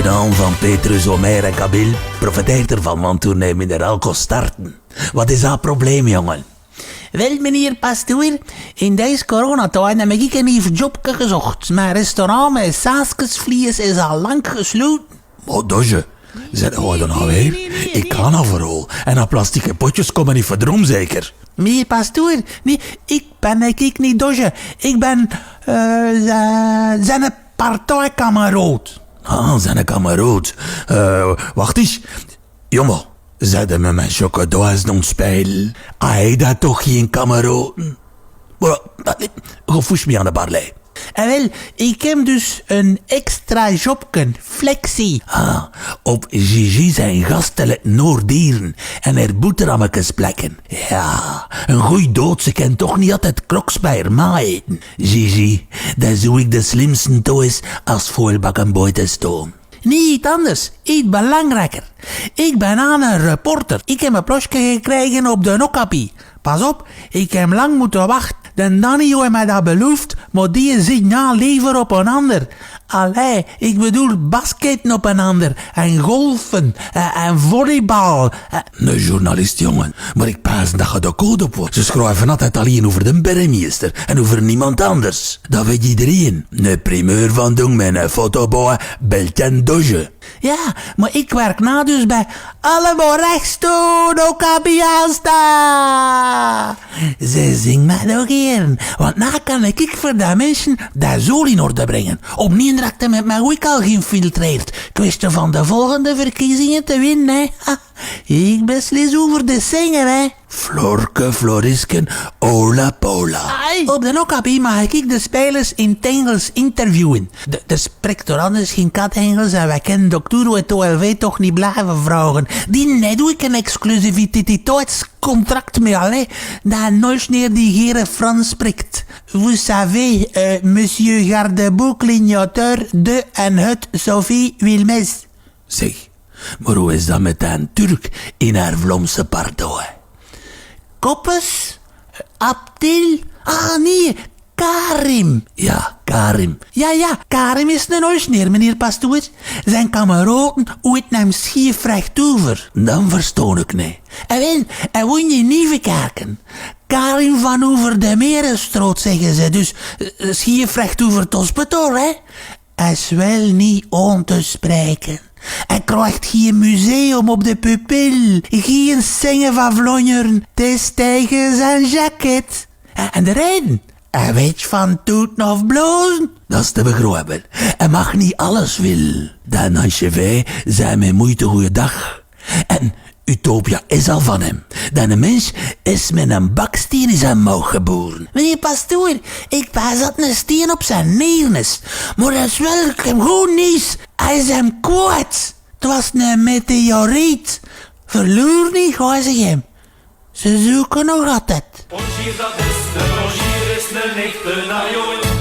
De naam van Petrus, Omer en Kabil profiteert ervan, want toen hij mineraal kon starten. Wat is dat probleem, jongen? Wel, meneer pastoor, in deze coronatijd heb ik een nieuw jobje gezocht. Mijn restaurant met saasjesvlees is al lang gesloten. Wat doe je? Zet hij dan nou weer? Ik kan overal. En dat plastieke potjes komen niet verdrom, zeker? Meneer pastoor, nee, ik ben niet dosje. Ik ben, zijn partijkameraad. Ah, zijn kameraad. Wacht eens. Jongen, zet hem met mijn chocodoos doen spelen. Hij dat toch geen kameraden? Gefoes me aan de barlei. En wel, ik heb dus een extra jobje, flexie. Ah, op Gigi zijn gasten Noordieren en er boterhammetjes plekken. Ja, een goeie dood, ze kan toch niet altijd kroks bij haar ma eten. Gigi, dat zoek ik de slimste toe is als voorbakken buiten stoom. Niet anders, iets belangrijker. Ik ben aan een reporter. Ik heb een plosje gekregen op de Okapi. Pas op, ik heb lang moeten wachten. De Danny heeft mij dat beloofd, maar die signaal leveren op een ander. Allee, ik bedoel basketten op een ander. En golfen. En volleybal. Een journalist, jongen. Maar ik paas dat je de code op wordt. Ze schrijven altijd alleen over de burgemeester. En over niemand anders. Dat weet iedereen. Een primeur van doen met een fotoboa. Belt en doge. Ja, maar ik werk na dus bij Allemaal rechts doen, Okabiasta. Ze zingt mij nog even. Want na kan ik voor de mensen dat zo in orde brengen. Opnieuw raakte met mijn week al geïnfiltreerd. Kwestie van de volgende verkiezingen te winnen, hè. Ha, ik beslis over de zingen, hè. Florke, Florisken, Ola Pola. Ai. Op de Okabi mag ik de spelers in het Engels interviewen. De spreekt door anders geen kat Engels en wij kennen dokter het OLV toch niet blijven vragen. Die net doe ik een exclusiviteitscontract met alle dat nooit meer die gere Frans spreekt. Vous savez, monsieur Gardebout, clignoteur de en het Sophie Wilmes. Zeg, maar hoe is dat met een Turk in haar Vlaamse pardon? Koppes? Abdil? Ah, nee, Karim. Ja, Karim. Ja, Karim is een oorsneer, meneer pastoor. Zijn kameraden ooit hem schief recht over. Dan verstoon ik niet. En wel, hij woont in Nieuwekerken. Karim van over de Merenstraat, zeggen ze. Dus schief recht over het hospitaal, hè. Hij is wel niet on te spreken. Hij krijgt geen museum op de pupil. Geen zingen van Vlonjeren. Het is tegen zijn jacket. En de reden? Hij weet van toeten of blozen. Dat is te begrijpen. Hij mag niet alles willen. Dan als je wij zei met moeite goeiedag. En Utopia is al van hem. Dan een mens is met een baksteen in zijn mouw geboren. Meneer pastoor, ik pas dat een steen op zijn nieren is. Maar dat is wel hem gewoon niet. Hij is hem kwijt. Het was een meteoriet. Verloor niet, gaan ze hem. Ze zoeken nog altijd. Ons hier dat is de echte najooi.